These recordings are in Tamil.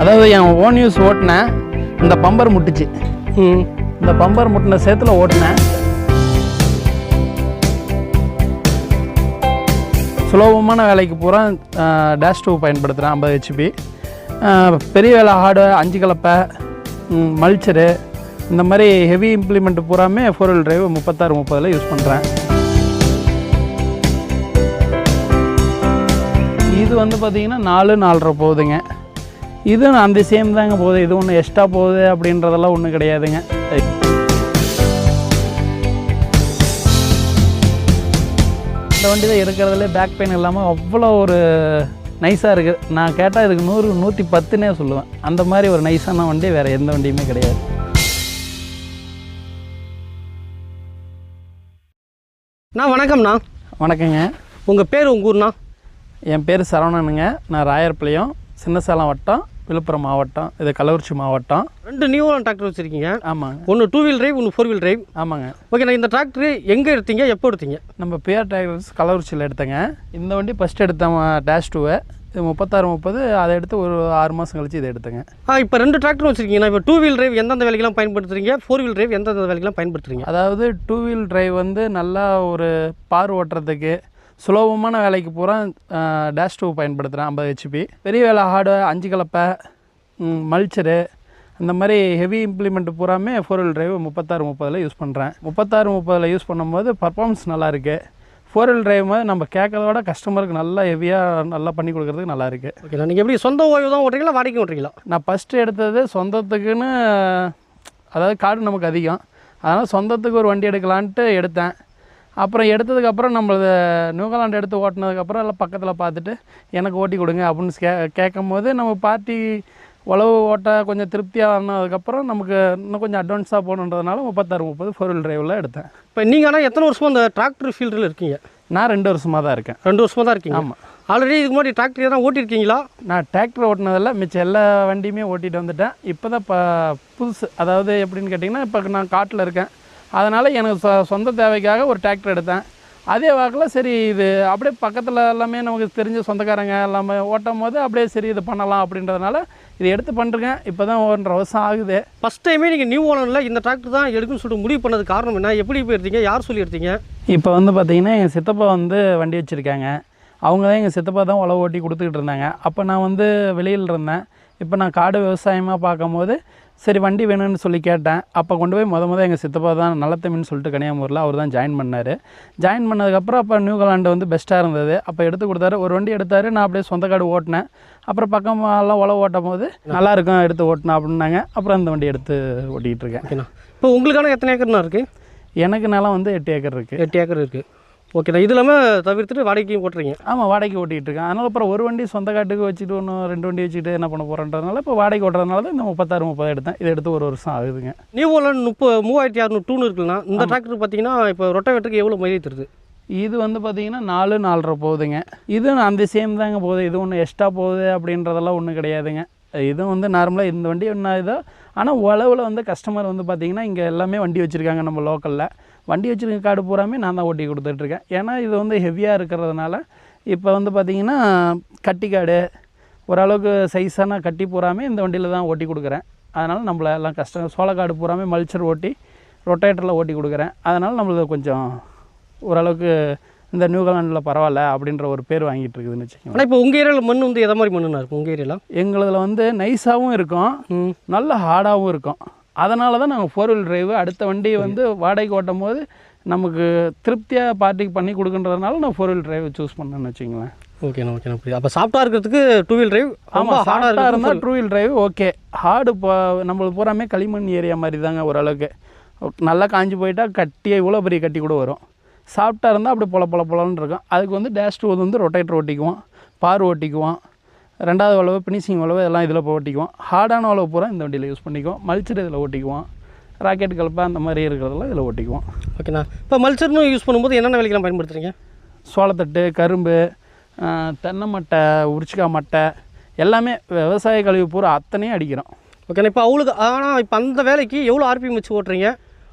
அதாவது என் ஓன் யூஸ் ஓட்டினேன், இந்த பம்பர் முட்டுச்சு. இந்த பம்பர் முட்டின சேத்துல ஓட்டினேன். சுலபமான வேலைக்கு பூரா டேஷ் டூ பயன்படுத்துகிறேன், 50 ஹெச்பி. பெரிய வேலை ஹார்டு 5 கலப்பை, மல்ச்சரு, இந்த மாதிரி ஹெவி இம்ப்ளிமெண்ட் பூராமே 4 வீல் டிரைவ் 36-30 யூஸ் பண்ணுறேன். இது வந்து பார்த்திங்கன்னா 4-4.5 போகுதுங்க. இது அந்த சேம் தாங்க போகுது. இது ஒன்றும் எக்ஸ்ட்ரா போகுது அப்படின்றதெல்லாம் ஒன்றும் கிடையாதுங்க. இந்த வண்டி தான் இருக்கிறதுலே பேக் பெயின் இல்லாமல் அவ்வளோ ஒரு நைஸாக இருக்குது. நான் கேட்டால் இதுக்கு 100-110னே சொல்லுவேன். அந்த மாதிரி ஒரு நைஸான வண்டி வேறு எந்த வண்டியுமே கிடையாது. வணக்கம்ண்ணா. வணக்கங்க. உங்கள் பேர், உங்கள் ஊர்ண்ணா? என் பேர் சரவணனுங்க. நான் ராயர்பாளையம், சின்னசேலம் வட்டம், விழுப்புரம் மாவட்டம், இது கள்ளக்குறிச்சி மாவட்டம். 2 நியூவான டிராக்டர் வச்சுருக்கீங்க. ஆமாங்க. ஒன்று 2 வீல் டிரைவ், ஒன்று 4 வீல் டிரைவ். ஆமாங்க. ஓகே, நான் இந்த டிராக்டர் எங்கே எடுத்தீங்க, எப்போ எடுத்தீங்க? நம்ம பிஆர் டிராக்டர்ஸ் கள்ளக்குறிச்சியில் எடுத்தேங்க. இந்த வண்டி ஃபஸ்ட்டு எடுத்தேன் டேஷ் டூவை. இது 36-30. அதை எடுத்து ஒரு 6 மாதம் கழிச்சு இதை எடுத்தேங்க. இப்போ 2 டிராக்டர் வச்சுருக்கீங்கன்னா, இப்போ 2 வீல் டிரைவ் எந்தெந்த வேலைக்கெல்லாம் பயன்படுத்துறீங்க, 4 வீல் டிரைவ் எந்தெந்த வேலைக்கெல்லாம் பயன்படுத்துறீங்க? அதாவது 2 வீல் டிரைவ் வந்து நல்லா ஒரு பார் ஓட்டுறதுக்கு, சுலபமான வேலைக்கு பூரா டேஷ் டூ பயன்படுத்துகிறேன், 50 ஹெச்பி. பெரிய வேலை ஹார்டு 5 கலப்பை, மல்ச்சரு, இந்த மாதிரி ஹெவி இம்ப்ளிமெண்ட் பூராமே 4 வீல் டிரைவ் 36-30 யூஸ் பண்ணுறேன். 36-30 யூஸ் பண்ணும்போது பர்ஃபார்மன்ஸ் நல்லாயிருக்கு. 4 வீல் டிரைவ் மாதிரி நம்ம கேட்கறத விட கஸ்டமருக்கு நல்லா ஹெவியாக நல்லா பண்ணி கொடுக்குறதுக்கு நல்லாயிருக்கு. ஓகே, நீங்கள் எப்படி சொந்த ஓய்வு தான் ஓட்டுறீங்களா, வாடகைக்கு ஓட்டுறீங்களா? நான் ஃபஸ்ட்டு எடுத்தது சொந்தத்துக்குன்னு, அதாவது காடு நமக்கு அதிகம், அதனால் சொந்தத்துக்கு ஒரு வண்டி எடுக்கலான்ட்டு எடுத்தேன். அப்புறம் எடுத்ததுக்கப்புறம் நம்மளது நியூசிலாண்டு எடுத்து ஓட்டினதுக்கப்புறம் எல்லாம் பக்கத்தில் பார்த்துட்டு எனக்கு ஓட்டி கொடுங்க அப்படின்னு கேட்கும் போது நம்ம பார்ட்டி உழவு ஓட்ட கொஞ்சம் திருப்தியாக ஆனதுக்கப்புறம் நமக்கு இன்னும் கொஞ்சம் அட்வான்ஸாக போகணுன்றதுனால 36-30 4 வீல் டிரைவில் எடுத்தேன். இப்போ நீங்கள் ஆனால் எத்தனை வருஷமாக அந்த டிராக்டர் ஃபீல்டில் இருக்கீங்க? நான் 2 வருஷமாக தான் இருக்கேன். 2 வருஷமாக தான் இருக்கீங்க? ஆமாம். ஆல்ரெடி இதுக்கு முன்னாடி டிராக்டர் எதாவது ஓட்டியிருக்கீங்களா? நான் டிராக்டர் ஓட்டினதில்ல, மிச்சம் எல்லா வண்டியுமே ஓட்டிகிட்டு வந்துட்டேன். இப்போ தான் புதுசு, அதாவது எப்படின்னு கேட்டிங்கன்னா, இப்போ நான் காட்டில் இருக்கேன், அதனால் எனக்கு சொந்த தேவைக்காக ஒரு டிராக்டர் எடுத்தேன். அதே வாக்கில் சரி இது அப்படியே பக்கத்தில் எல்லாமே நமக்கு தெரிஞ்ச சொந்தக்காரங்க எல்லாமே ஓட்டும் போது அப்படியே சரி இது பண்ணலாம் அப்படின்றதுனால இது எடுத்து பண்ணுறேன். இப்போ தான் 1.5 வருஷம் ஆகுது. ஃபஸ்ட் டைமே நீங்கள் நியூ ஓனரில் இந்த டிராக்டர் தான் எடுக்குன்னு சொல்லிட்டு முடிவு பண்ணது காரணம் என்ன? எப்படி போய் எடுத்தீங்க, யார் சொல்லி எடுத்தீங்க? இப்போ வந்து பார்த்திங்கன்னா எங்கள் சித்தப்பா வந்து வண்டி வச்சுருக்காங்க. அவங்க தான் எங்கள் சித்தப்பா தான் உழவு ஓட்டி கொடுத்துக்கிட்டு இருந்தாங்க. அப்போ நான் வந்து வெளியில் இருந்தேன். இப்போ நான் காடு விவசாயமாக பார்க்கும்போது சரி வண்டி வேணும்னு சொல்லி கேட்டேன். அப்போ கொண்டு போய் முத எங்கள் சித்தப்பா தான் நல்லத்தமின்னு சொல்லிட்டு கன்னியாகுமரியில் அவர் தான் ஜாயின் பண்ணார். ஜாயின் பண்ணதுக்கப்புறம் அப்போ நியூசிலாண்டு வந்து பெஸ்ட்டாக இருந்தது. அப்போ எடுத்து கொடுத்தாரு, ஒரு வண்டி எடுத்தார். நான் அப்படியே சொந்த காடு ஓட்டினேன். அப்புறம் பக்கமெல்லாம் உழவு ஓட்டும் போது நல்லாயிருக்கும் எடுத்து ஓட்டினா அப்படின்னாங்க. அப்புறம் அந்த வண்டி எடுத்து ஓட்டிகிட்டு இருக்கேன். ஓகேண்ணா. இப்போ உங்களுக்கான எத்தனை ஏக்கர்னா இருக்குது? எனக்கு நிலம் வந்து 8 ஏக்கர் இருக்குது. 8 ஏக்கர் இருக்குது. ஓகேண்ணா. இது இல்லாமல் தவிர்த்துட்டு வாடகைக்கும் ஓட்டுறீங்க? ஆமாம், வாடகைக்கு ஓட்டிகிட்டு இருக்கேன். அதனால் அப்புறம் ஒரு வண்டி சொந்த காட்டுக்கு வச்சுட்டு 2 வண்டி வச்சுட்டு என்ன பண்ண போகிறேன்றதுனால இப்போ வாடகை ஓட்டுறதுனால தான் இந்த 36-30 எடுத்தேன். இதை எடுத்து 1 வருஷம் ஆகுதுங்க. நியூ ஓலன் 3600 டூன் இருக்குன்னா இந்த டிராக்டர் பார்த்தீங்கன்னா இப்போ ரொட்டவேட்டருக்கு எவ்வளோ மைலேஜ் தருது? இது வந்து பார்த்திங்கன்னா 4-4.5 போகுதுங்க. இது அந்த சேம் தாங்க போகுது. இது ஒன்றும் எக்ஸ்ட்ரா போகுது அப்படின்றதெல்லாம் ஒன்றும் கிடையாதுங்க. இதுவும் வந்து நார்மலாக இந்த வண்டி ஒன்றா இதோ. ஆனால் உழவில் வந்து கஸ்டமர் வந்து பார்த்திங்கன்னா இங்கே எல்லாமே வண்டி வச்சுருக்காங்க. நம்ம லோக்கலில் வண்டி வச்சுருக்க காடு பூராமே நான் தான் ஓட்டி கொடுத்துட்ருக்கேன். ஏன்னா இது வந்து ஹெவியாக இருக்கிறதுனால இப்போ வந்து பார்த்திங்கன்னா கட்டி காடு ஓரளவுக்கு சைஸான கட்டி பூராமே இந்த வண்டியில் தான் ஓட்டி கொடுக்குறேன். அதனால் நம்மள எல்லாம் சோளக்காடு பூராமே மல்ச்சர் ஓட்டி ரொட்டேட்டரில் ஓட்டி கொடுக்குறேன். அதனால் நம்மளுக்கு கொஞ்சம் ஓரளவுக்கு இந்த நியூசிலாண்டில் பரவாயில்ல அப்படின்ற ஒரு பேர் வாங்கிட்டு இருக்குதுன்னு வச்சுக்கோங்க. ஆனால் இப்போ உங்கள் ஏரியாவில் மண் வந்து எதை மாதிரி மண்ணுனா இருக்கும் உங்கள் ஏரியாவில்? எங்களதில் வந்து நைஸாகவும் இருக்கும், நல்ல ஹார்டாகவும் இருக்கும். அதனால தான் நாங்கள் 4 வீல் டிரைவ் அடுத்த வண்டி வந்து வாடகைக்கு ஓட்டும் போது நமக்கு திருப்தியாக பார்ட்டிக்கு பண்ணி கொடுக்குன்றதுனால நான் 4 வீல் டிரைவ் சூஸ் பண்ணேன்னு வச்சுங்களேன். ஓகேண்ணா. அப்போ சாஃப்டாக இருக்கிறதுக்கு 2 வீல் டிரைவ். ஆமாம், ஹார்டாக இருந்தால் 2 வீல் டிரைவ் ஓகே. ஹார்டு இப்போ நம்மளுக்கு பூராமே களிமண் ஏரியா மாதிரி தாங்க. ஓரளவுக்கு நல்லா காஞ்சி போயிட்டால் கட்டியே இவ்வளோ பெரிய கட்டி கூட வரும். சாஃப்டாக இருந்தால் அப்படி பொலன்னு இருக்கும். அதுக்கு வந்து டேஷ் டூ வந்து ரொட்டேட்டர் ஓட்டிக்குவோம், பார் ஓட்டிக்குவோம், 2வது உழவு ஃபினிஷிங் உழவு எல்லாம் இதில் ஓட்டிக்குவோம். ஹார்டான உழவு பூரா இந்த வண்டியில் யூஸ் பண்ணிக்குவோம். மல்ச்சர் இதில் ஓட்டிக்குவோம், ராக்கெட் கலப்பை அந்த மாதிரி இருக்கிறதெல்லாம் இதில் ஓட்டிக்குவோம். ஓகேண்ணா. இப்போ மல்ச்சர்னு யூஸ் பண்ணும்போது என்னென்ன வேலைக்கெல்லாம் பயன்படுத்துகிறீங்க? சோளத்தட்டு, கரும்பு, தென்னை மட்டை, உரிச்சிக்காய் மட்டை எல்லாமே விவசாய கழிவு பூரா அத்தனையும் அடிக்கிறோம். ஓகேண்ணா. இப்போ அவளுக்கு ஆனால் இப்போ அந்த வேலைக்கு எவ்வளோ ஆர்பிஎம் வச்சு ஓட்டுறீங்க?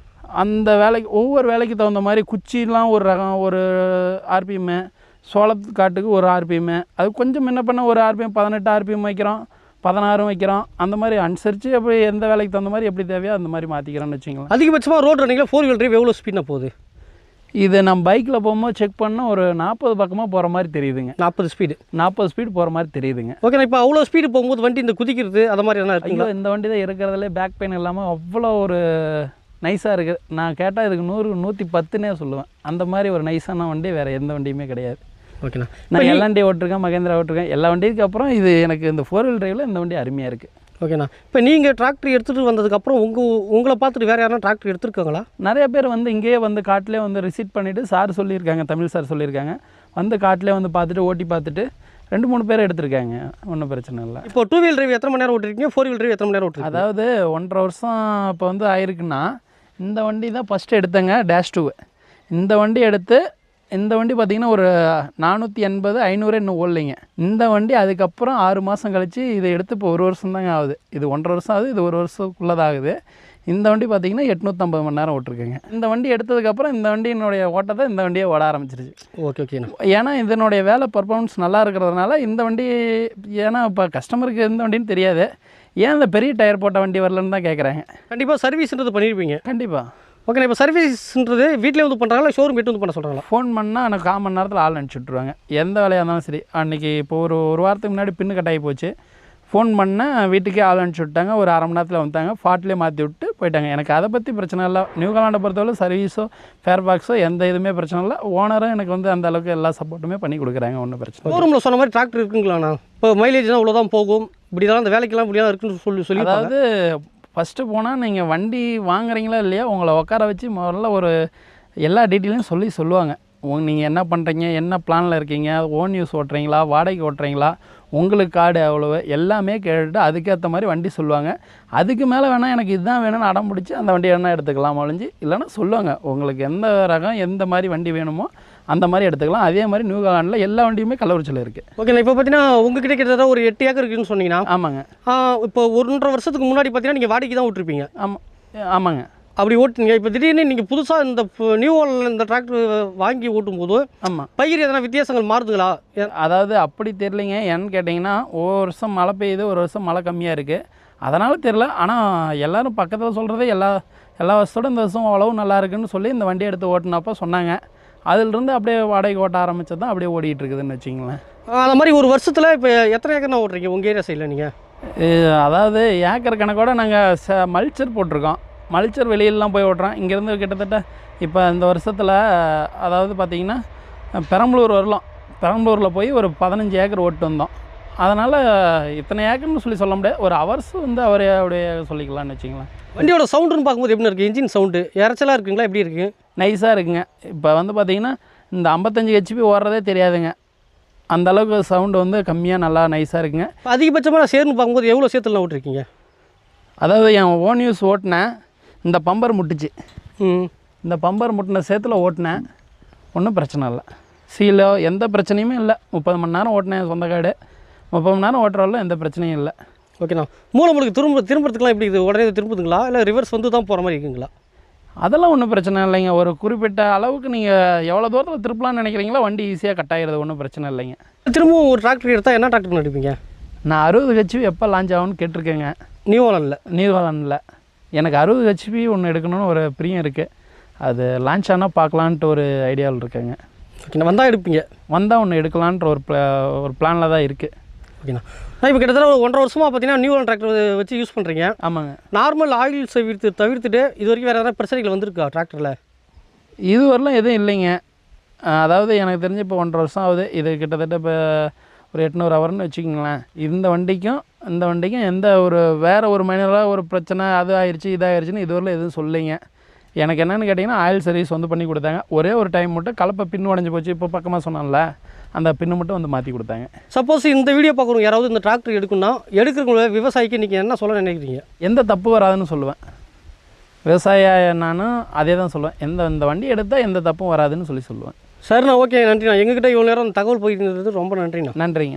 அந்த வேலைக்கு ஒவ்வொரு வேலைக்கு தகுந்த மாதிரி குச்சிலாம் ஒரு ரகம், ஒரு ஆர்பிஎம்மு, சோளத்து காட்டுக்கு ஒரு ஆர்பிஎம்மு, அது கொஞ்சம் என்ன பண்ண ஒரு ஆர்பிஎம் 18 ஆர்பிஎம் வைக்கிறோம், 16 வைக்கிறோம். அந்த மாதிரி அனுசரித்து அப்படி எந்த வேலைக்கு தகுந்த மாதிரி எப்படி தேவையோ அந்த மாதிரி மாற்றிக்கிறோன்னு வச்சுங்களேன். அதிகபட்சமாக ரோட் ரன்னிங்கில் 4 வீல் டிரைவ் எவ்வளோ ஸ்பீடாக போகுது? இது நம்ம பைக்கில் போகும்போது செக் பண்ணால் ஒரு 40 பக்கமாக போகிற மாதிரி தெரியுதுங்க. 40 ஸ்பீடு 40 ஸ்பீடு போகிற மாதிரி தெரியுதுங்க. ஓகேண்ணா. இப்போ அவ்வளோ ஸ்பீடு போகும்போது வண்டி இந்த குதிக்கிறது அது மாதிரி என்ன இருக்குங்களா? இந்த வண்டி தான் இருக்கிறதுலே பேக் பெயின் இல்லாமல் அவ்வளோ ஒரு நைஸாக இருக்குது. நான் கேட்டால் இதுக்கு 100-110னே சொல்லுவேன். அந்த மாதிரி ஒரு நைஸான வண்டி வேறு எந்த வண்டியுமே கிடையாது. ஓகேண்ணா. நான் எல்என்டி ஓட்டிருக்கேன், மகேந்திரா ஓட்டிருக்கேன். எல்லா வண்டிக்கு அப்புறம் இது எனக்கு இந்த 4 வீல் டிரைவில் இந்த வண்டி அருமையாக இருக்குது. ஓகேண்ணா. இப்போ நீங்கள் டிராக்டர் எடுத்துகிட்டு வந்ததுக்கப்புறம் உங்களை பார்த்துட்டு வேறு யாரும் டிராக்டர் எடுத்துருக்காங்களா? நிறைய பேர் வந்து இங்கேயே வந்து காட்டிலே வந்து ரிசீட் பண்ணிவிட்டு சார் சொல்லியிருக்காங்க, தமிழ் சார் சொல்லியிருக்காங்க, வந்து காட்டிலே வந்து பார்த்துட்டு ஓட்டி பார்த்துட்டு 2-3 பேர் எடுத்திருக்காங்க. ஒன்றும் பிரச்சனை இல்லை. இப்போ 2 வீல் டிரைவ் எத்தனை மணி நேரம் ஓட்டிருக்கீங்க? 4 வீல் டிரைவ் எத்தனை மணி நேரம் ஓட்டிருக்கீங்க? அதாவது 1.5 வருஷம் இப்போ வந்து ஆயிருக்குன்னா இந்த வண்டி தான் ஃபஸ்ட்டு எடுத்தேங்க, -2. இந்த வண்டி எடுத்து இந்த வண்டி பார்த்திங்கன்னா ஒரு 480-500 இன்னும் ஓடலைங்க. இந்த வண்டி அதுக்கப்புறம் 6 மாதம் கழித்து இதை எடுத்து இப்போ 1 வருஷம் தாங்க ஆகுது. இது 1.5 வருஷம் ஆகுது, இது 1 வருஷத்துக்குள்ளதாகுது. இந்த வண்டி பார்த்திங்கன்னா 850 மணி நேரம் ஓட்டிருக்கேங்க. இந்த வண்டி எடுத்ததுக்கப்புறம் இந்த வண்டியினுடைய ஓட்டத்தை இந்த வண்டியை ஓட ஆரம்பிச்சிருச்சு. ஓகே ஓகேண்ணா. ஏன்னா இதனுடைய வேலை பர்ஃபார்மன்ஸ் நல்லா இருக்கிறதுனால இந்த வண்டி, ஏன்னா இப்போ கஸ்டமருக்கு எந்த வண்டின்னு தெரியாது, ஏன் இந்த பெரிய டயர் போட்ட வண்டி வரலன்னு தான் கேட்குறாங்க. கண்டிப்பாக சர்வீஸ்ன்றது பண்ணியிருப்பீங்க. கண்டிப்பாக. ஓகேண்ணா. இப்போ சர்வீஸ்ன்றது வீட்டிலே வந்து பண்ணுறாங்களா, ஷோரூம் எட்டு வந்து பண்ண சொல்கிறாங்களா? ஃபோன் பண்ணால் எனக்கு 1/4 மணி நேரத்தில் ஆள் அனுப்பிச்சி விட்ருவாங்க. எந்த வேலையாக இருந்தாலும் சரி. அன்றைக்கி இப்போ ஒரு வாரத்துக்கு முன்னாடி பின்னு கட்டாகி போச்சு. ஃபோன் பண்ணால் வீட்டுக்கே ஆள் அனுப்பிச்சி விட்டாங்க. ஒரு 1/2 மணி நேரத்தில் வந்தாங்க, ஃபாட்லேயே மாற்றி விட்டு போயிட்டாங்க. எனக்கு அதை பற்றி பிரச்சனை இல்லை. நியூசிலாண்டை பொறுத்தவரை சர்வீஸோ ஃபேர் பாக்ஸோ எந்த இதுவுமே பிரச்சனை இல்லை. ஓனரும் எனக்கு வந்து அந்த அளவுக்கு எல்லா சப்போர்ட்டுமே பண்ணி கொடுக்குறாங்க. ஒன்றும் பிரச்சனை இல்லை. ஷோரூமில் சொன்ன மாதிரி டிராக்டர் இருக்குங்களாண்ணா? இப்போ மைலேஜ்னால் இவ்வளோ தான் போகும், இப்படி தான் அந்த வேலைக்கெல்லாம் இப்படி தான் இருக்குன்னு சொல்லி அதாவது ஃபஸ்ட்டு போனால் நீங்கள் வண்டி வாங்குறீங்களா இல்லையா, உங்களை உட்கார வச்சு முதல்ல ஒரு எல்லா டீட்டெயிலையும் சொல்லுவாங்க. நீங்கள் என்ன பண்ணுறீங்க, என்ன பிளானில் இருக்கீங்க, ஓன் யூஸ் ஓட்டுறீங்களா, வாடகைக்கு ஓட்டுறீங்களா, உங்களுக்கு கார்டு எவ்வளவு, எல்லாமே கேட்டுட்டு அதுக்கேற்ற மாதிரி வண்டி சொல்லுவாங்க. அதுக்கு மேலே வேணால் எனக்கு இதுதான் வேணும்னு அடம் பிடிச்சி அந்த வண்டி வேணால் எடுத்துக்கலாம் ஒழிஞ்சு, இல்லைன்னா சொல்லுவாங்க உங்களுக்கு எந்த ரகம் எந்த மாதிரி வண்டி வேணுமோ அந்த மாதிரி எடுத்துக்கலாம். அதே மாதிரி நியூசிலாண்டில் எல்லா வண்டியுமே கள்ளக்குறிச்சியில் இருக்குது. ஓகேண்ணா. இப்போ பார்த்தீங்கன்னா உங்ககிட்ட கிட்டத்தட்ட ஒரு 8 ஏக்கர் இருக்குன்னு சொன்னீங்கன்னா? ஆமாங்க. இப்போ 1.5 வருஷத்துக்கு முன்னாடி பார்த்தீங்கன்னா நீங்கள் வாடகைக்கு தான் விட்டுருப்பீங்க. ஆமாங்க. அப்படி ஓட்டுனீங்க. இப்போ திடீர்னு நீங்கள் புதுசாக இந்த நியூ ஹாலண்ட் இந்த டிராக்டர் வாங்கி ஓட்டும்போது ஆமாம் பயிர் எதனா வித்தியாசங்கள் மாறுதுங்களா? அதாவது அப்படி தெரியலைங்க. ஏன்னு கேட்டிங்கன்னா ஒரு வருஷம் மழை பெய்யுது, ஒரு வருஷம் மழை கம்மியாக இருக்குது, அதனால் தெரில. ஆனால் எல்லோரும் பக்கத்தில் சொல்கிறதே எல்லா வருஷத்தோடு இந்த வருஷம் அவ்வளவு நல்லா இருக்குன்னு சொல்லி இந்த வண்டி எடுத்து ஓட்டினப்போ சொன்னாங்க. அதிலிருந்து அப்படியே வாடகைக்கு ஓட்ட ஆரம்பித்தது தான் அப்படியே ஓடிட்டு இருக்குதுன்னு வச்சிங்களேன். அந்த மாதிரி ஒரு வருஷத்தில் இப்போ எத்தனை ஏக்கர்னா ஓட்டுறீங்க உங்கள் ஏரியா சைடில் நீங்கள்? அதாவது ஏக்கர் கணக்கோட நாங்கள் மல்ச்சர் போட்டிருக்கோம். மல்ச்சர் வெளியிலலாம் போய் ஓட்டுறோம். இங்கேருந்து கிட்டத்தட்ட இப்போ இந்த வருஷத்தில் அதாவது பார்த்திங்கன்னா பெரம்பலூரில் போய் ஒரு 15 ஏக்கர் ஓட்டு வந்தோம். அதனால் இத்தனை ஏக்கர்னு சொல்ல முடியாது. ஒரு ஹவர்ஸ் வந்து அவரே அப்படியே சொல்லிக்கலாம்னு வச்சிங்களேன். வண்டியோட சவுண்டுன்னு பார்க்கும்போது எப்படி இருக்குது? இன்ஜின் சவுண்டு இறச்சலாக இருக்குங்களா, எப்படி இருக்குது? நைஸாக இருக்குங்க. இப்போ வந்து பார்த்திங்கன்னா இந்த 55 HP ஓடுறதே தெரியாதுங்க. அந்த அளவுக்கு சவுண்டு வந்து கம்மியாக நல்லா நைஸாக இருக்குங்க. அதிகபட்சமாக சேர்ந்து பார்க்கும்போது எவ்வளோ சேர்த்துல ஓட்டிருக்கீங்க? அதாவது என் ஓன் யூஸ் ஓட்டினேன், இந்த பம்பர் முட்டுச்சு. இந்த பம்பர் முட்டின சேத்துல ஓட்டினேன், ஒன்றும் பிரச்சனை இல்லை. சீலோ எந்த பிரச்சனையுமே இல்லை. 30 மணி நேரம் ஓட்டினேன் சொந்த காடு. 30 மணி நேரம் ஓட்டுறவள்ள எந்த பிரச்சனையும் இல்லை. ஓகேண்ணா. மூலமுழுக்கு திரும்புறதுக்குலாம் எப்படி இது உடனே திரும்புதுங்களா, இல்லை ரிவர்ஸ் வந்து தான் போகிற மாதிரி இருக்குங்களா? அதெல்லாம் ஒன்றும் பிரச்சனை இல்லைங்க. ஒரு குறிப்பிட்ட அளவுக்கு நீங்கள் எவ்வளோ தூரத்தில் திருப்பலாம்னு நினைக்கிறீங்களோ வண்டி ஈஸியாக கட் ஆகிறது, ஒன்றும் பிரச்சனை இல்லைங்க. திரும்பவும் ஒரு டிராக்டர் எடுத்தால் என்ன டிராக்டர் எடுப்பீங்க? நான் 60 HP எப்போ லான்ச் ஆகும்னு கேட்டிருக்கேங்க. நியூ ஹாலண்டில் எனக்கு 60 HP ஒன்று எடுக்கணும்னு ஒரு பிரியம் இருக்குது. அது லான்ச் ஆனால் பார்க்கலான்ட்டு ஒரு ஐடியாவில் இருக்கேங்க. ஓகேண்ணா. வந்தால் எடுப்பீங்க? வந்தால் ஒன்று எடுக்கலான்ற ஒரு பிளானில் தான் இருக்குது. ஓகேண்ணா. இப்போ கிட்டத்தட்ட ஒரு 1.5 வருஷமாக பார்த்தீங்கன்னா நியூ ஹாலண்ட் டிராக்டர் வச்சு யூஸ் பண்ணுறீங்க. ஆமாங்க. நார்மல் ஆயில் தவிர்த்துட்டு இது வரைக்கும் வேறு எதாவது பிரச்சனைகள் வந்திருக்கா டிராக்டரில்? இதுவரைலாம் எதுவும் இல்லைங்க. அதாவது எனக்கு தெரிஞ்சு இப்போ 1.5 வருஷம் ஆகுது. இது கிட்டத்தட்ட இப்போ ஒரு 800 ஹவர்னு வச்சுக்கிங்களேன். இந்த வண்டிக்கும் எந்த ஒரு வேறு ஒரு மைனராக ஒரு பிரச்சனை அது ஆயிடுச்சு இதாகிடுச்சின்னு இதுவரையில் எதுவும் சொல்லிங்க. எனக்கு என்னென்னு கேட்டிங்கன்னா ஆயில் சர்வீஸ் வந்து பண்ணி கொடுத்தாங்க. ஒரே ஒரு டைம் மட்டும் கலப்பை பின்னு உடஞ்சி போச்சு. இப்போ பக்கமாக சொன்னால அந்த பின்னு மட்டும் வந்து மாற்றி கொடுத்தாங்க. சப்போஸ் இந்த வீடியோ பார்க்குறவங்க யாராவது இந்த டிராக்டர் எடுக்கணும்னா எடுக்கிறவங்க விவசாயிக்கு நீங்கள் என்ன சொல்ல நினைக்கிறீங்க? எந்த தப்பு வராதுன்னு சொல்லுவேன். விவசாய நானும் அதே தான் சொல்லுவேன். இந்த வண்டி எடுத்தால் எந்த தப்பும் வராதுன்னு சொல்லுவேன். சரிண்ணா. ஓகே, நன்றிண்ணா. எங்ககிட்ட இவ்வளோ நேரம் தகவல் போயிருந்தது ரொம்ப நன்றிண்ணா. நன்றிங்க.